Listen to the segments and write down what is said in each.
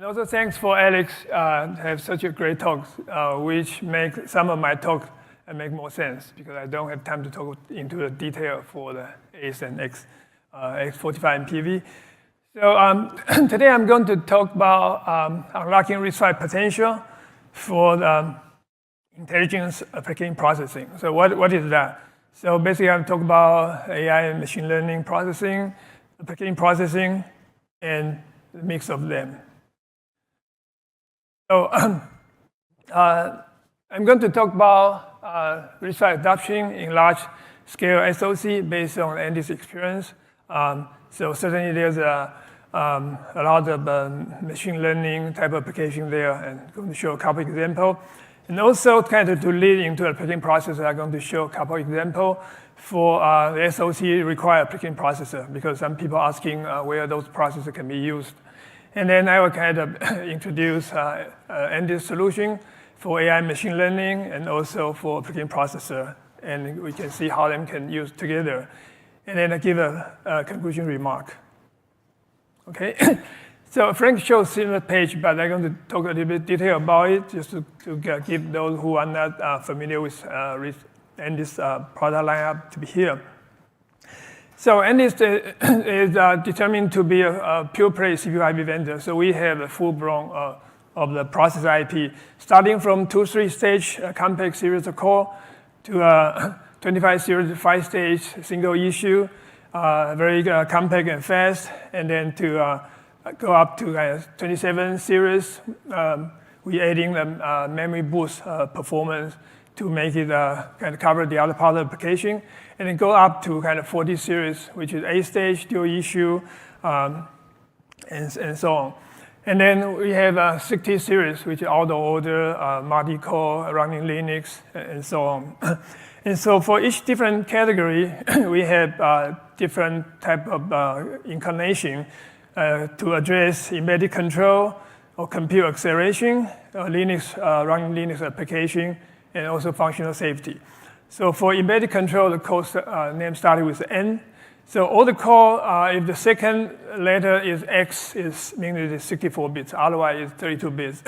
And also thanks for Alex to have such a great talk, which make some of my talk make more sense because I don't have time to talk into the detail for the ACE and X45 and PV. So today I'm going to talk about unlocking RISC-V potential for the intelligence application processing. So what is that? So basically I'm talking about AI and machine learning processing, application processing, and the mix of them. So I'm going to talk about RISC-V adoption in large-scale SoC based on Andy's experience. So certainly there's a lot of machine learning type of application there, and I'm going to show a couple examples. And also kind of to lead into application processor, I'm going to show a couple examples for the SoC required application processor, because some people are asking where those processors can be used. And then I will kind of introduce Andy's solution for AI machine learning and also for application processor. And we can see how them can use together. And then I give a conclusion remark. Okay, so Frank showed a similar page, but I'm going to talk a little bit detail about it, just to give those who are not familiar with Andy's product lineup to be here. So Andy is determined to be a pure-play CPU IP vendor. So we have a full-blown of the processor IP, starting from 2-3 stage compact series of core to 25 series 5-stage single issue, very compact and fast, and then to go up to 27 series. We're adding the memory boost performance to make it kind of cover the other part of the application, and then go up to kind of 40 series, which is 8-stage dual issue, and so on. And then we have 60 series, which is auto order, multi-core, running Linux, and so on. And so for each different category, we have different type of incarnation to address embedded control or compute acceleration, Linux, running Linux application, and also functional safety. So for embedded control, the code name started with N. So all the code, if the second letter is X, meaning it is 64 bits. Otherwise, it's 32 bits.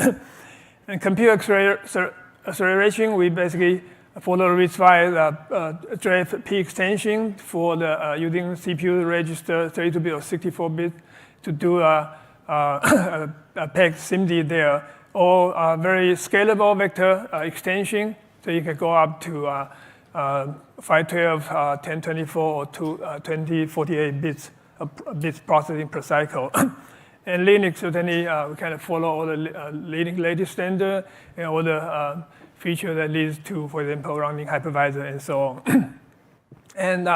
And compute acceleration, we basically follow RISC-V drive P extension for the using CPU register 32-bit or 64-bit to do a PEG SIMD there, or very scalable vector extension. So you can go up to 512, 1024, or 2048 bits processing per cycle. And Linux, certainly, we kind of follow all the latest standard and all the feature that leads to, for example, running hypervisor and so on. And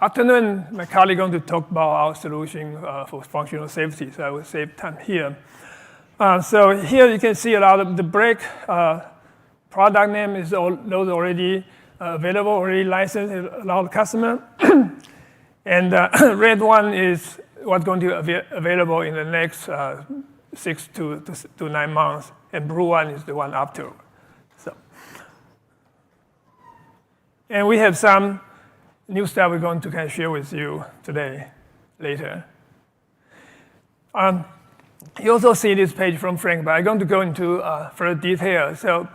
afternoon, my colleague is going to talk about our solution for functional safety, so I will save time here. So here you can see a lot of the break product name is those already available, already licensed, a lot of customers. And red one is what's going to be available in the next 6 to 9 months, and blue one is the one after. So, and we have some new stuff we're going to kind of share with you today, later. You also see this page from Frank, but I'm going to go into further detail. So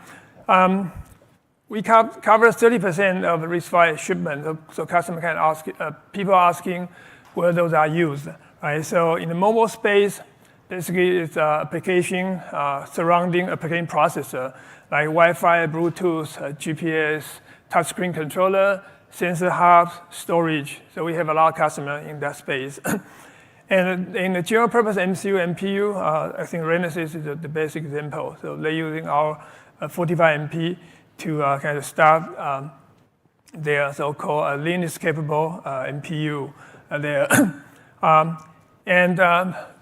we cover 30% of RISC-V shipment. So customer can ask, people are asking where those are used. Right? So in the mobile space, basically it's application surrounding application processor, like Wi-Fi, Bluetooth, GPS, touchscreen controller, sensor hubs, storage. So we have a lot of customers in that space. And in the general purpose MCU, MPU, I think Renesas is the best example. So they're using our 45MP to kind of start their so-called Linux-capable MPU there.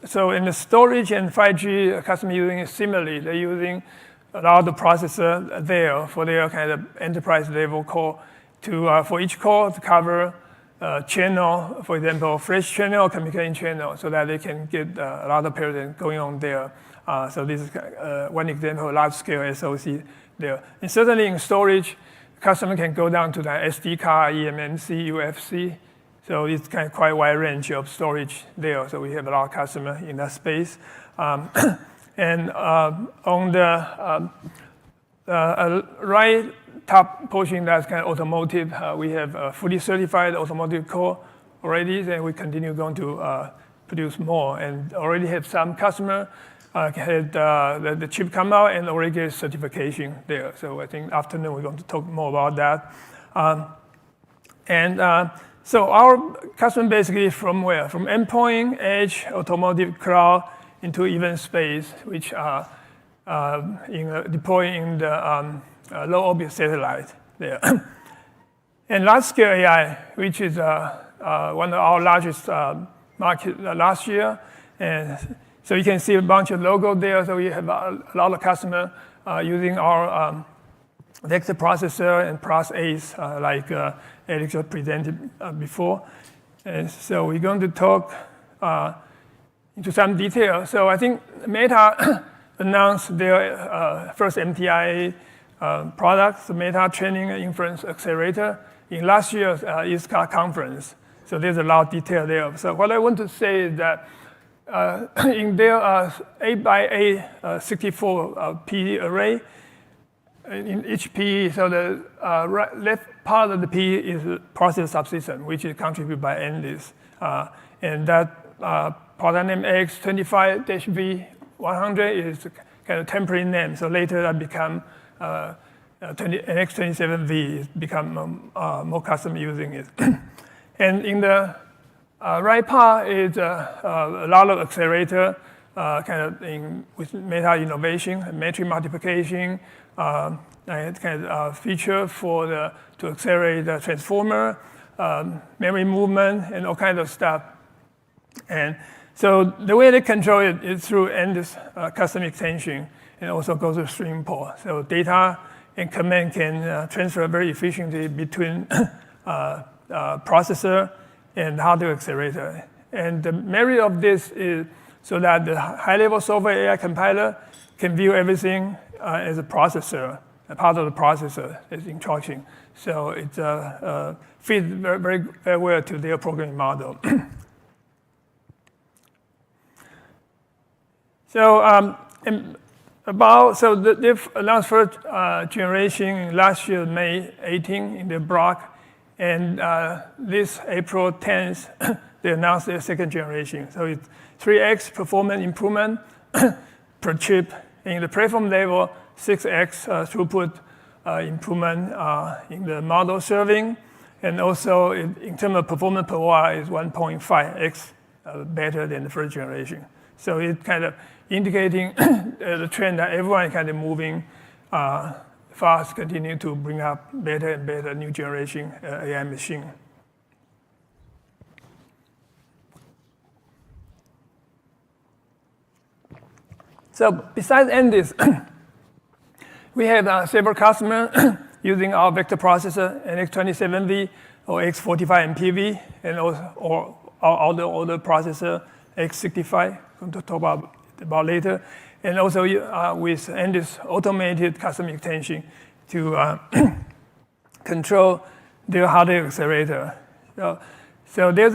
So in the storage and 5G, customer using it similarly. They're using a lot of the processor there for their kind of enterprise level core to for each core to cover channel, for example, flash channel, communication channel, so that they can get a lot of parallel going on there. So this is one example, large-scale SoC there. And certainly in storage, customer can go down to the SD card, eMMC, UFC. So it's kind of quite a wide range of storage there. So we have a lot of customers in that space. And on the right top portion, that's kind of automotive. We have a fully certified automotive core already, and we continue going to produce more. And already have some customer had the chip come out and already get certification there. So I think afternoon we're going to talk more about that. So our customer basically from where? From endpoint, edge, automotive, cloud, into even space, which are deploying in the low orbit satellite there. And large scale AI, which is one of our largest market last year. And so you can see a bunch of logos there. So we have a lot of customers using our vector processor and plus ACE, like Alex presented before. And so we're going to talk into some detail. So I think Meta announced their first MTIA product, the Meta Training and Inference Accelerator, in last year's RISC-V conference. So there's a lot of detail there. So what I want to say is that in their 8x8 64 PE array, in each PE, so the left part of the PE is process subsystem, which is contributed by Endless. And that product name X25-V100 is kind of temporary name. So later that become NX27V, become more custom using it. And in the right part is a lot of accelerator, kind of with Meta innovation, metric multiplication, and kind of feature to accelerate the transformer, memory movement, and all kinds of stuff. And so the way they control it is through endless custom extension, and also goes to stream port. So data and command can transfer very efficiently between processor and hardware accelerator. And the merit of this is so that the high-level software AI compiler can view everything as a processor, a part of the processor as instruction. So it fits very, very, very well to their programming model. So they've announced first generation last year, May 18, in their block. And this April 10th, they announced their second generation. So it's 3x performance improvement per chip. In the platform level, 6x throughput improvement in the model serving. And also, in terms of performance per watt, is 1.5x better than the first generation. So it's kind of indicating the trend that everyone kind of moving fast, continue to bring up better and better new generation AI machine. So besides Endless, we have several customers using our vector processor, NX27V or X45 MPV, and also our older processor, X65, I'm going to talk about later. And also with Endless automated custom extension to control their hardware accelerator. So there's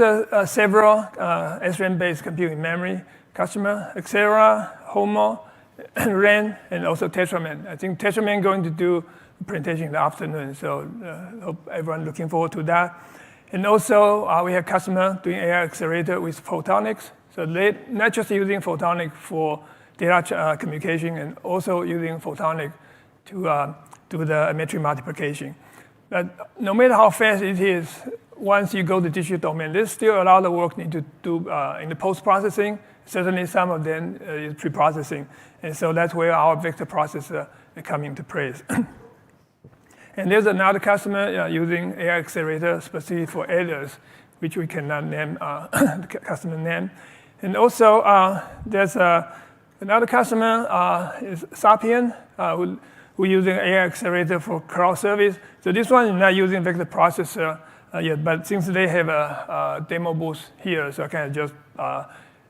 several SRAM-based computing memory customer, Axera, Homo, Ren, and also Tetraman. I think Tetraman is going to do a presentation in the afternoon, so hope everyone looking forward to that. And also we have customer doing AI accelerator with photonics. So they not just using photonics for data communication, and also using photonics to do the metric multiplication. But no matter how fast it is, once you go to digital domain, there's still a lot of work need to do in the post-processing. Certainly some of them is pre-processing. And so that's where our vector processor come into place. And there's another customer using AI accelerator specifically for ADAS, which we cannot name the customer name. And also there's another customer is Sapien, who using AI accelerator for cloud service. So this one is not using vector processor yet, but since they have a demo booth here, so I kind of just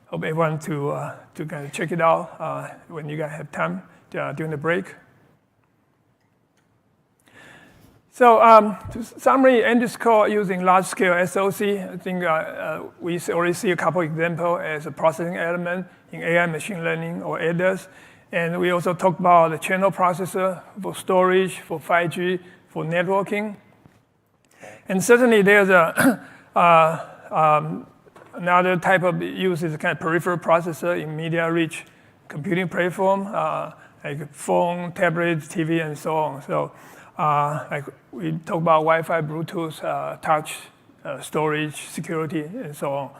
hope everyone to kind of check it out when you guys have time during the break. So to summary, Endless core using large-scale SoC. I think we already see a couple examples as a processing element in AI machine learning or ADAS. And we also talked about the channel processor for storage, for 5G, for networking. And certainly there's another type of use is kind of peripheral processor in media-rich computing platform, like phone, tablet, TV, and so on. So like we talk about Wi-Fi, Bluetooth, touch, storage, security, and so on.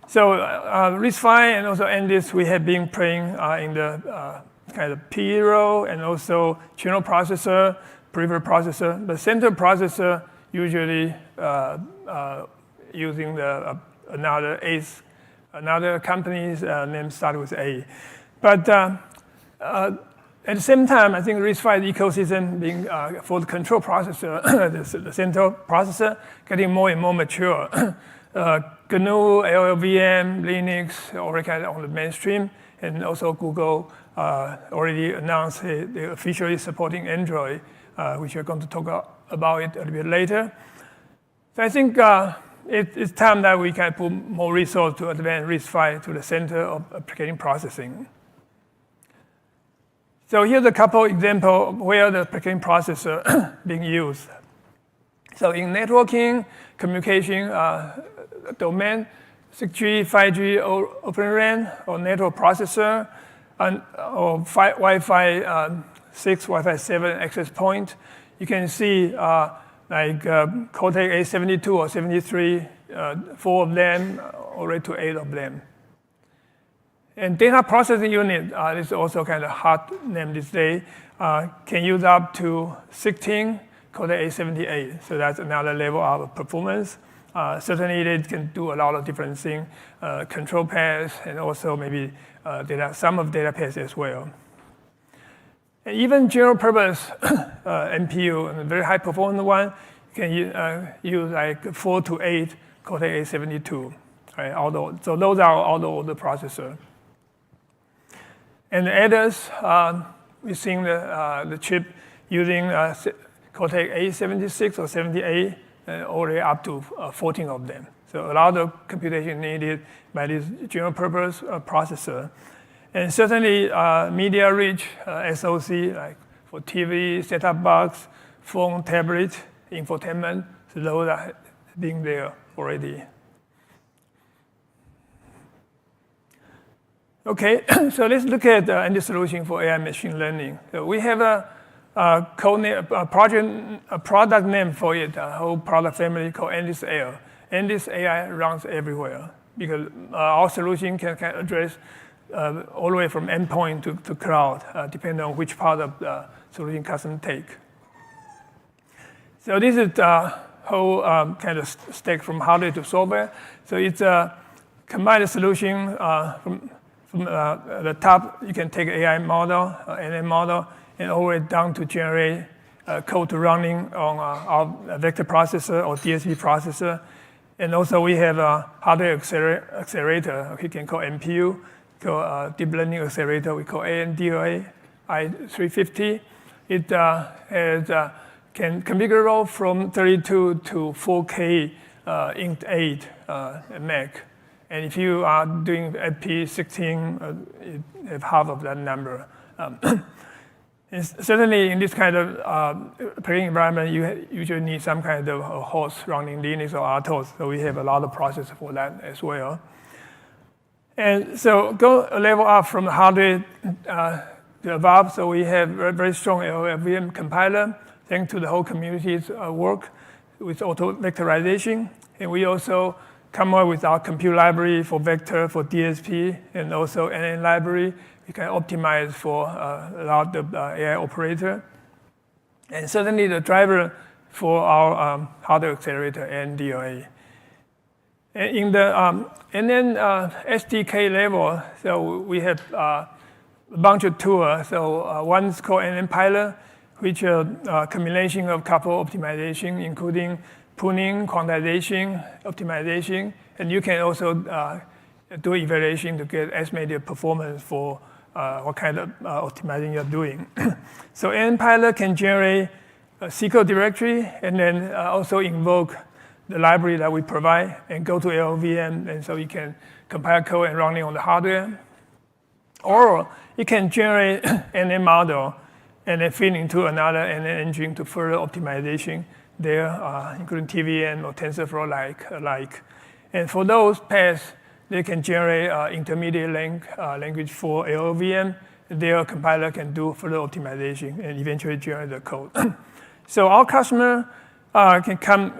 So RISC-V and also NDIS, we have been playing in the kind of P role and also channel processor, peripheral processor. The central processor usually using another company's name started with A. But at the same time, I think RISC-V ecosystem being for the control processor, the central processor, getting more and more mature. GNU, LLVM, Linux, already kind of on the mainstream, and also Google already announced they're officially supporting Android, which we're going to talk about it a little bit later. So I think it's time that we can put more resource to advance RISC-V to the center of application processing. So here's a couple examples where the application processor being used. So in networking, communication domain, 6G, 5G, or Open RAN, or network processor, or Wi-Fi 6, Wi-Fi 7 access point, you can see like Cortex-A72 or 73, 4 of them, already to 8 of them. And data processing unit is also kind of hot name these days. Can use up to 16 Cortex-A78. So that's another level of performance. Certainly, they can do a lot of different things, control paths, and also maybe some of data paths as well. And even general purpose MPU, and a very high performance one, you can use like 4 to 8 Cortex-A72. Right? So those are all the older processors. And the others, we're seeing the chip using Cortex-A76 or 78, all the way up to 14 of them. So a lot of computation needed by this general purpose processor. And certainly media-rich SoC, like for TV, set-top box, phone, tablet, infotainment, so those are being there already. Okay, so let's look at any solution for AI machine learning. So we have a product name for it, a whole product family called NDIS AI. NDIS AI runs everywhere because our solution can address all the way from endpoint to cloud, depending on which part of the solution customer take. So this is the whole kind of stack from hardware to software. So it's a combined solution from the top. You can take AI model, NM model, and all the way down to generate code to running on our vector processor or DSP processor. And also we have a hardware accelerator, we can call MPU, called deep learning accelerator, we call ANDOA i350. It can configurable from 32 to 4K int8 meg. And if you are doing FP16, you have half of that number. Certainly in this kind of operating environment, you usually need some kind of a host running Linux or RTOS. So we have a lot of processors for that as well. And so go a level up from the hardware to above. So we have very strong LLVM compiler, thanks to the whole community's work with auto vectorization. And we also come up with our compute library for vector, for DSP, and also NN library. We can optimize for a lot of AI operator. And certainly the driver for our hardware accelerator, NDOA. And in the SDK level, so we have a bunch of tools. So one's called NN Pilot, which is a combination of couple optimization, including pruning, quantization, optimization, and you can also do evaluation to get estimated performance for what kind of optimizing you're doing. So NPilot can generate a SQL directory and then also invoke the library that we provide and go to LLVM, and so you can compile code and run it on the hardware. Or it can generate NA model and then feed into another NA engine to further optimization there, including TVM or TensorFlow like. And for those paths, they can generate intermediate language for LLVM. Their compiler can do further optimization and eventually generate the code. So our customer can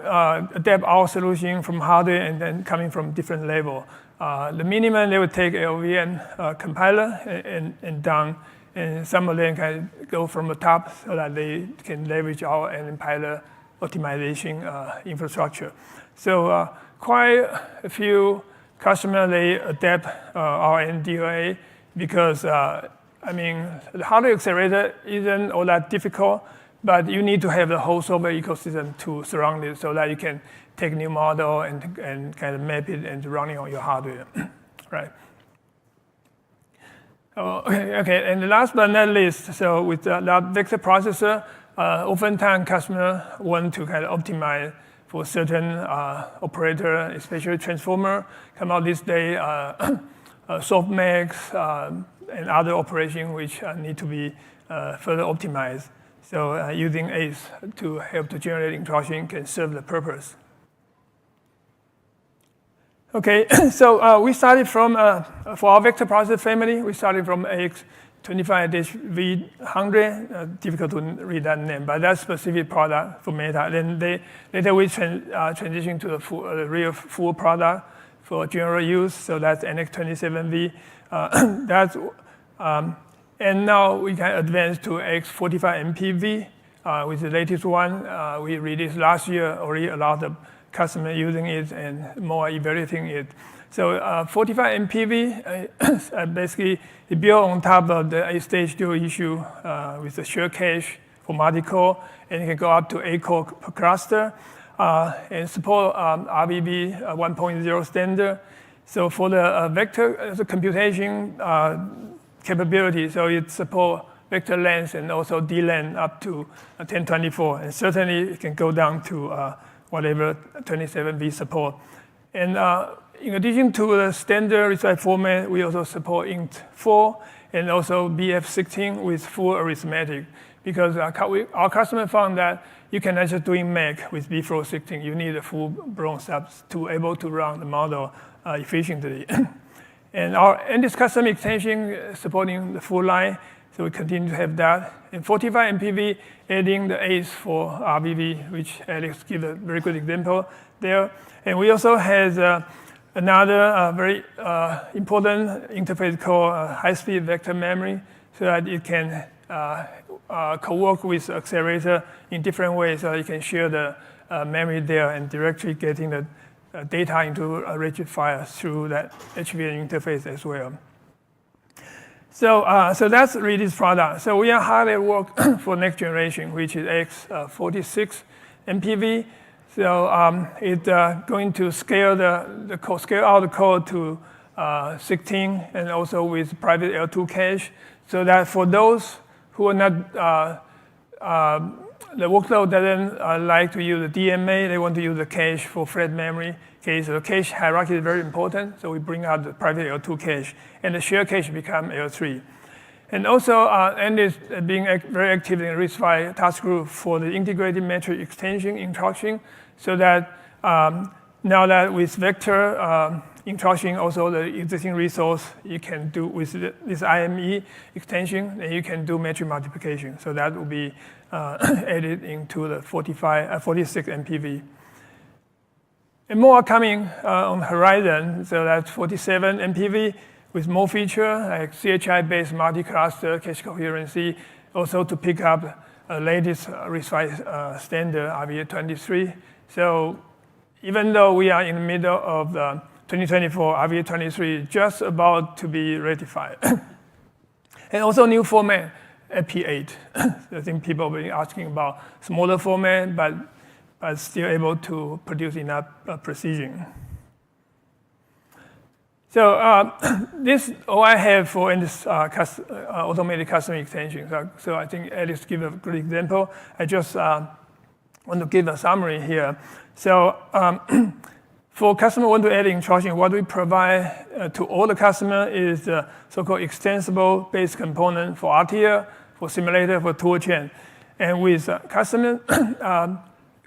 adapt our solution from hardware and then coming from different level. The minimum, they would take LLVM compiler and down, and some of them can go from the top so that they can leverage our compiler optimization infrastructure. So quite a few customers, they adapt our NDOA because, I mean, the hardware accelerator isn't all that difficult, but you need to have the whole software ecosystem to surround it so that you can take new model and kind of map it and run it on your hardware, right? Okay, and the last but not least, so with that vector processor, oftentimes customers want to kind of optimize for certain operator, especially transformer, come out this day, softmax, and other operations which need to be further optimized. So using ACE to help to generate instruction can serve the purpose. Okay, so we started from, for our vector processor family, we started from AX25-V100, difficult to read that name, but that's specific product for Meta. Then later we transitioned to the real full product for general use, so that's NX27V. And now we can advance to X45MPV, with the latest one we released last year. Already a lot of customers using it and more evaluating it. So 45MPV basically it built on top of the 8-stage dual issue with the shared cache for multi-core, and it can go up to 8 core per cluster and support RISC-V 1.0 standard. So for the vector the computation capability, so it supports vector length and also DLAN up to 1024, and certainly it can go down to whatever 27V support. And in addition to the standard RISC-V format, we also support int4 and also BF16 with full arithmetic, because our customer found that you cannot just do MAC with bflow16. You need a full-blown subs to able to run the model efficiently. And this custom extension supporting the full line, so we continue to have that. And 45MPV adding the ACE for RISC-V, which Alex gave a very good example there. And we also have another very important interface called high-speed vector memory, so that it can co-work with accelerator in different ways, so you can share the memory there and directly getting the data into a rigid file through that HVM interface as well. So that's really this product. So we are hard at work for next generation, which is X46MPV. So it's going to scale scale out the code to 16, and also with private L2 cache, so that for those who are not the workload doesn't like to use the DMA, they want to use the cache for flat memory. Okay, so the cache hierarchy is very important, so we bring out the private L2 cache, and the shared cache become L3. And also, Andy is being very active in the RISC-V task group for the integrated metric extension instruction, so that now that with vector instruction, also the existing resource, you can do with this IME extension, and you can do metric multiplication. So that will be added into the 46MPV. And more are coming on the horizon, so that's 47MPV with more feature like CHI-based multi-cluster cache coherency, also to pick up latest RISC-V standard RVA23. So even though we are in the middle of 2024, RVA23 is just about to be ratified. And also new format, AP8. I think people have been asking about smaller format, but still able to produce enough precision. So this is all I have for in this automated custom extension. So I think Alex gave a good example. I just want to give a summary here. So For customer want to add instruction, what we provide to all the customer is the so-called extensible base component for RTL, for simulator, for tool chain. And with customer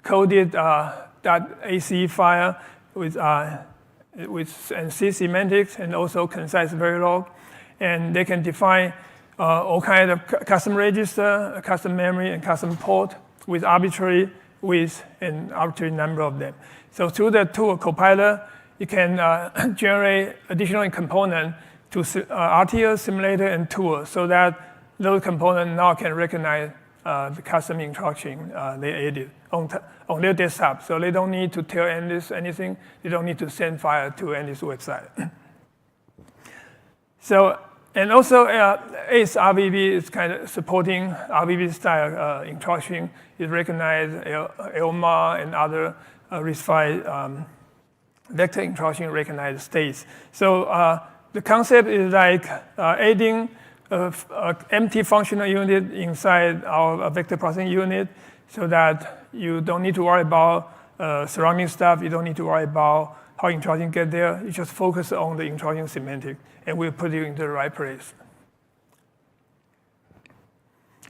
coded .ace file with and C semantics and also concise Verilog, and they can define all kinds of custom register, custom memory, and custom port with arbitrary width and arbitrary number of them. So through the tool compiler, you can generate additional component to RTL, simulator, and tool, so that those components now can recognize the custom instruction they added on their desktop. So they don't need to tell Analyst anything. They don't need to send file to Analyst website. So, and also ACE RVB is kind of supporting RVB style instruction. It recognizes ELMA and other RISC-V vector instruction recognized states. So the concept is like adding an empty functional unit inside our vector processing unit, so that you don't need to worry about surrounding stuff. You don't need to worry about how instruction get there. You just focus on the instruction semantic, and we'll put you into the right place.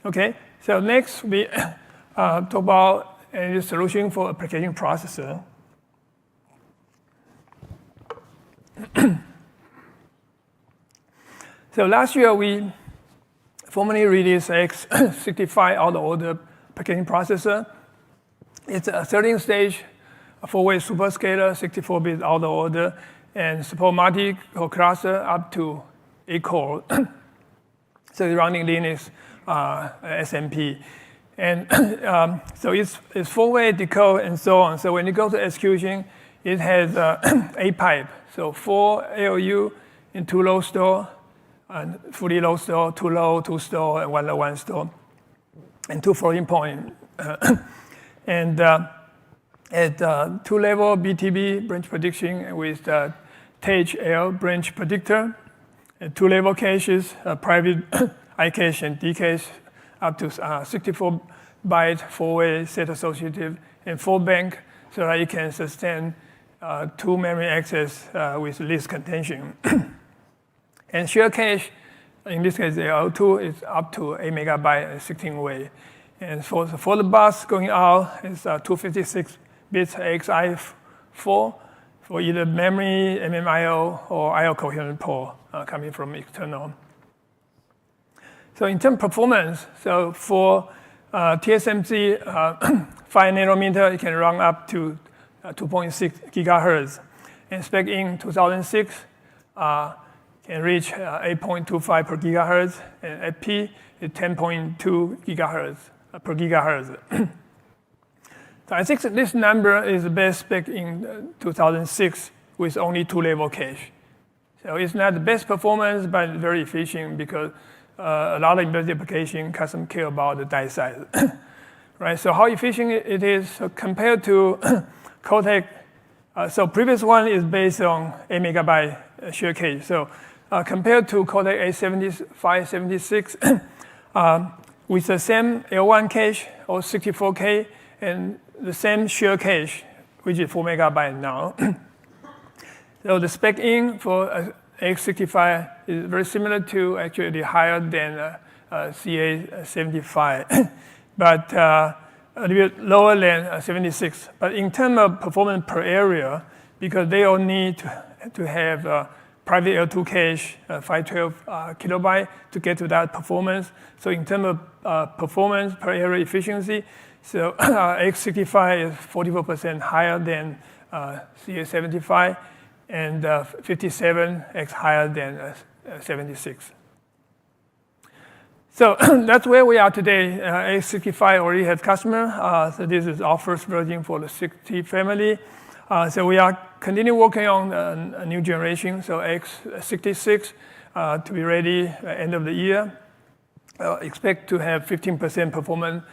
Okay, so next we talk about a solution for application processor. So last year we formally released X65 out-of-order packaging processor. It's a 13-stage, 4-way superscalar, 64-bit out-of-order, and support multi-core cluster up to 8 core. So it's running Linux SMP. And so it's 4-way decode and so on. So when you go to execution, it has 8 pipe. So 4 ALU in 2 low store, and fully low store, 2 low, 2 store, and 1 low, 1 store, and 2 floating point. And at 2-level BTB branch prediction with the TAGE-L branch predictor, and 2-level caches, private I cache and D cache, up to 64-byte 4-way set associative, and 4 bank, so that you can sustain 2 memory access with least contention. And share cache, in this case, the L2 is up to 8 megabyte and 16-way. And for the bus going out, it's 256 bits XI4 for either memory, MMIO, or IO coherent port coming from external. So in terms of performance, so for TSMC 5 nanometer, it can run up to 2.6 gigahertz. And spec in 2006 can reach 8.25 per gigahertz, and at P is 10.2 gigahertz per gigahertz. So I think this number is the best spec in 2006 with only 2-level cache. So it's not the best performance, but very efficient because a lot of embedded application custom care about the die size. Right? So how efficient it is, so compared to Cortex, so previous one is based on 8 megabyte share cache. So compared to Cortex A75, 76, with the same L1 cache or 64K and the same share cache, which is 4 megabyte now. So the spec in for X65 is very similar to, actually higher than CA75, but a little bit lower than 76. But in terms of performance per area, because they all need to have private L2 cache, 512 kilobyte to get to that performance. So in terms of performance per area efficiency, so X65 is 44% higher than CA75, and 57x higher than 76. So that's where we are today. X65 already has customer. So this is our first version for the 60 family. So we are continuing working on a new generation, so X66 to be ready at the end of the year. Expect to have 15% performance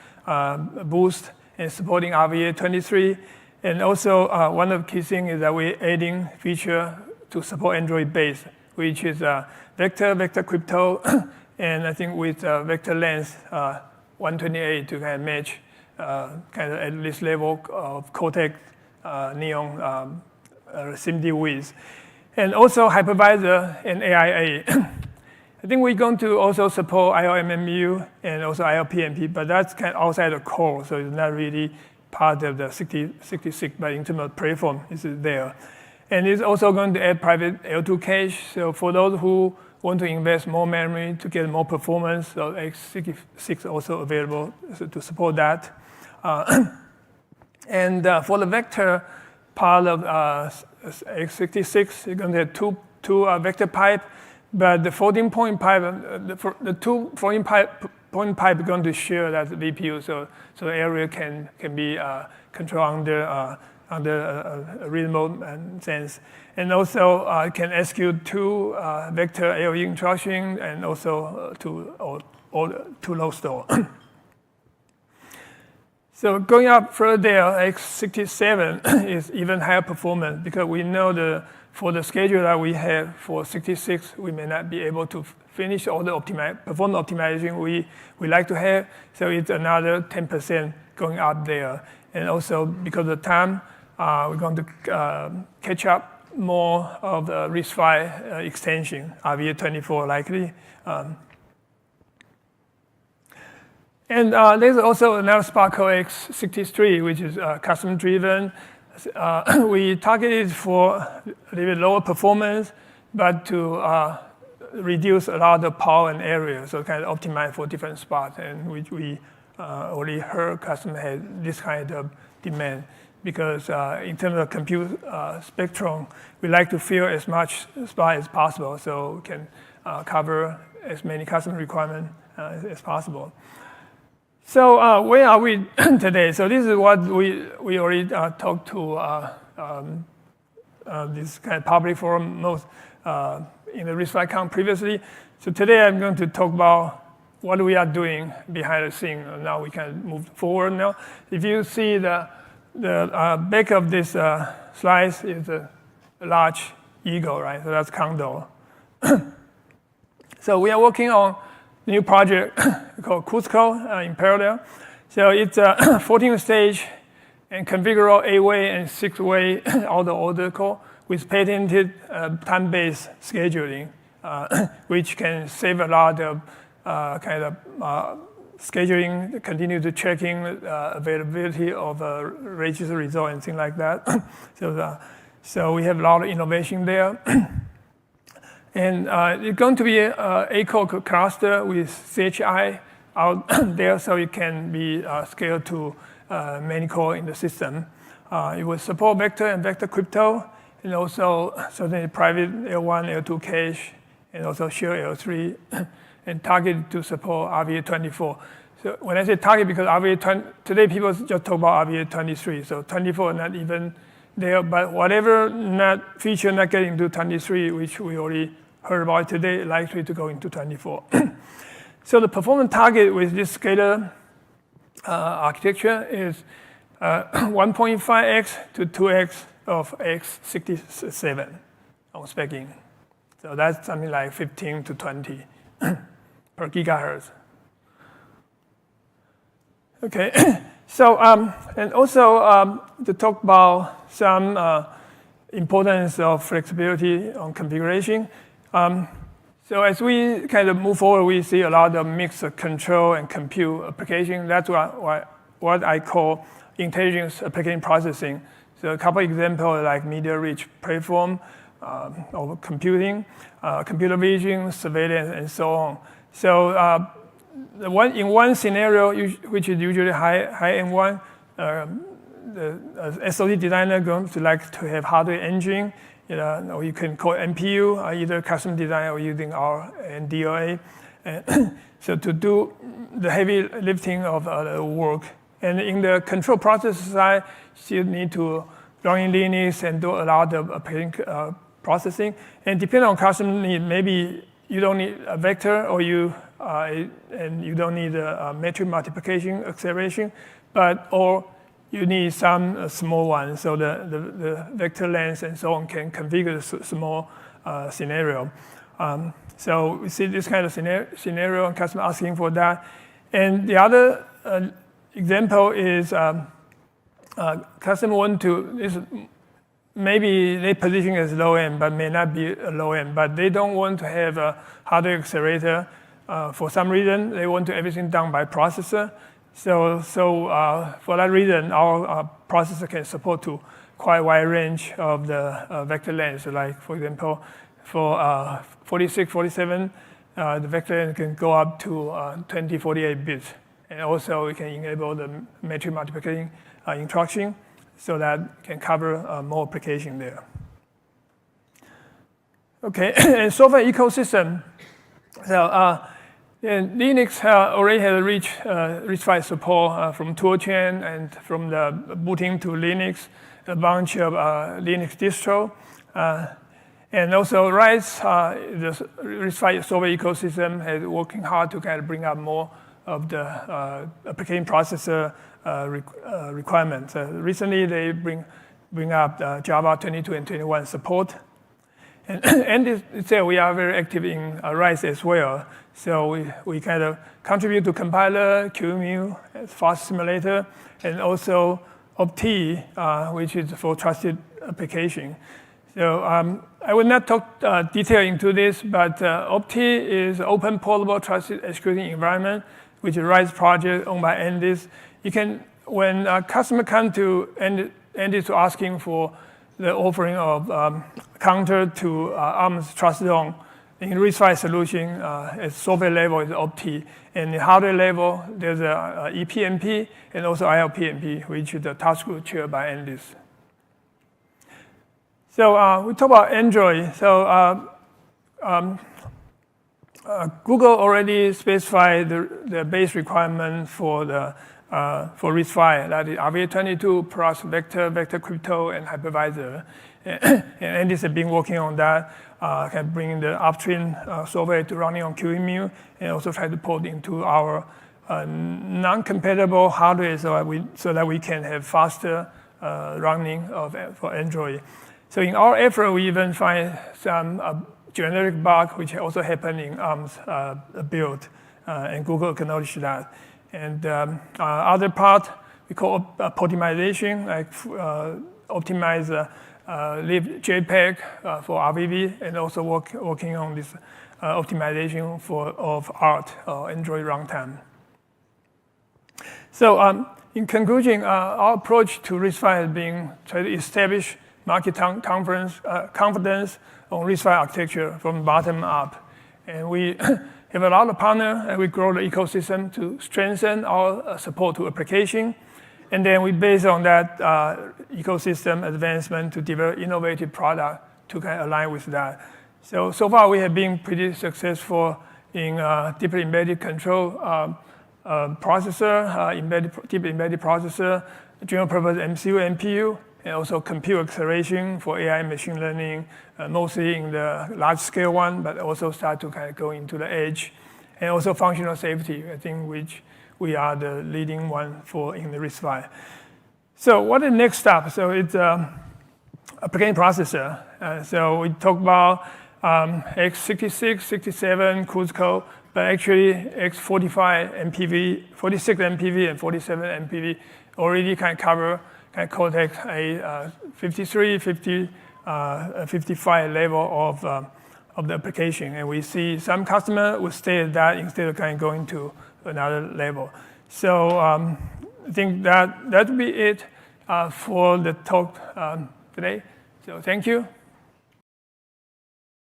boost and supporting RVA23. And also, one of the key things is that we're adding feature to support Android base, which is vector crypto, and I think with vector length 128 to kind of match kind of at this level of Cortex Neon SIMD width. And also hypervisor and AIA. I think we're going to also support IOMMU and also IOPMP, but that's kind of outside the core, so it's not really part of the 66, but in terms of platform, it's there. And it's also going to add private L2 cache. So for those who want to invest more memory to get more performance, so x66 also available to support that. And for the vector part of x66, you're going to have two vector pipe, but the floating point pipe, the two floating point pipe are going to share that VPU, so the area can be controlled under a remote sense. And also can execute two vector AOE instructions and also two load store. So going up further, x67 is even higher performance because we know for the schedule that we have for 66, we may not be able to finish all the performance optimization we like to have. So it's another 10% going up there. And also because of time, we're going to catch up more of the RISC-V extension, RVA24 likely. And there's also another spot called x63, which is custom-driven. We targeted for a little bit lower performance, but to reduce a lot of power and area, so kind of optimize for different spots. And we already heard customers had this kind of demand because in terms of compute spectrum, we like to fill as much spot as possible, so we can cover as many customer requirements as possible. So where are we today? So this is what we already talked to this kind of public forum most in the RISC-V CON previously. So today I'm going to talk about what we are doing behind the scene. Now we can move forward now. If you see the back of this slide is a large eagle, right? So that's Condor. So we are working on new project called Cusco in parallel. So it's a 14-stage and configurable 8-way and 6-way out-of-order core with patented time-based scheduling, which can save a lot of scheduling, continue to checking availability of register result and things like that. So we have a lot of innovation there. And it's going to be an 8-core cluster with CHI out there, so it can be scaled to many core in the system. It will support vector and vector crypto, and also certainly private L1, L2 cache, and also shared L3, and targeted to support RVA24. So when I say target, because today people just talk about RVA23, so 24 not even there, but whatever feature not getting to 23, which we already heard about today, likely to go into 24. So the performance target with this scalar architecture is 1.5x to 2x of x67 on specking. So that's something like 15 to 20 per gigahertz. Okay, so and also to talk about some importance of flexibility on configuration. So as we kind of move forward, we see a lot of mix of control and compute application. That's what I call intelligence application processing. So a couple examples like media-rich platform, of computing, computer vision, surveillance, and so on. So in one scenario, which is usually high-end one, the SoC designer going to like to have hardware engine, or you can call NPU, either custom design or using R and DOA. So to do the heavy lifting of the work. And in the control process side, you need to run in Linux and do a lot of processing. And depending on customer need, maybe you don't need a vector or and you don't need a metric multiplication acceleration, or you need some small one, so the vector length and so on can configure a small scenario. So we see this kind of scenario and customer asking for that. And the other example is customer want to, this is maybe they position as low end, but may not be a low end. But they don't want to have a hardware accelerator. For some reason, they want everything done by processor. So for that reason, our processor can support to quite a wide range of the vector lengths. Like, for example, for 46, 47, the vector length can go up to 20, 48 bits. And also, we can enable the matrix multiplication instruction so that can cover more application there. Okay, and software ecosystem. So and Linux already has reached RISC-V support from toolchain and from the booting to Linux, a bunch of Linux distro. And also the RISC-V software ecosystem has working hard to kind of bring up more of the application processor requirements. Recently, they bring up Java 22 and 21 support. And we are very active in RISC as well. So we kind of contribute to compiler, QEMU, fast simulator, and also OpT, which is for trusted application. So I will not talk detail into this, but OpT is open portable trusted executing environment, which is a RISC project owned by Andis. You can, when a customer comes to Andis to asking for the offering of counter to ARM's trust zone, in RISC-V solution, at software level is OpT. And the hardware level, there's a ePMP and also ILPMP, which is the task group chaired by Andis. So we talk about Android. So Google already specified the base requirement for for RISC-V, that is RVA22 plus vector crypto, and hypervisor. And Andis have been working on that, can bring the upstream software to running on QEMU, and also try to port into our non-compatible hardware so that we can have faster running for Android. So in our effort, we even find some generic bug, which also happened in ARM's build, and Google acknowledged that. And other part we call optimization, like optimize libJPEG for RVV, and also working on this optimization of ART, Android runtime. So in conclusion, our approach to RISC-V has been try to establish market confidence on RISC-V architecture from bottom up. And we have a lot of partners, and we grow the ecosystem to strengthen our support to application. And then we base on that ecosystem advancement to develop innovative product to kind of align with that. So far we have been pretty successful in deeply embedded control processor, deep embedded processor, general purpose MCU, NPU, and also compute acceleration for AI and machine learning, mostly in the large scale one, but also start to kind of go into the edge. And also functional safety, I think, which we are the leading one for in the RISC-V. So what is the next step? So it's application processor. So we talk about x66, 67 cruise code, but actually x45 MPV, 46 MPV, and 47 MPV already can cover Cortex a 53, 50, 55 level of the application. And we see some customer will stay at that instead of kind of going to another level. So I think that would be it for the talk today. So thank you.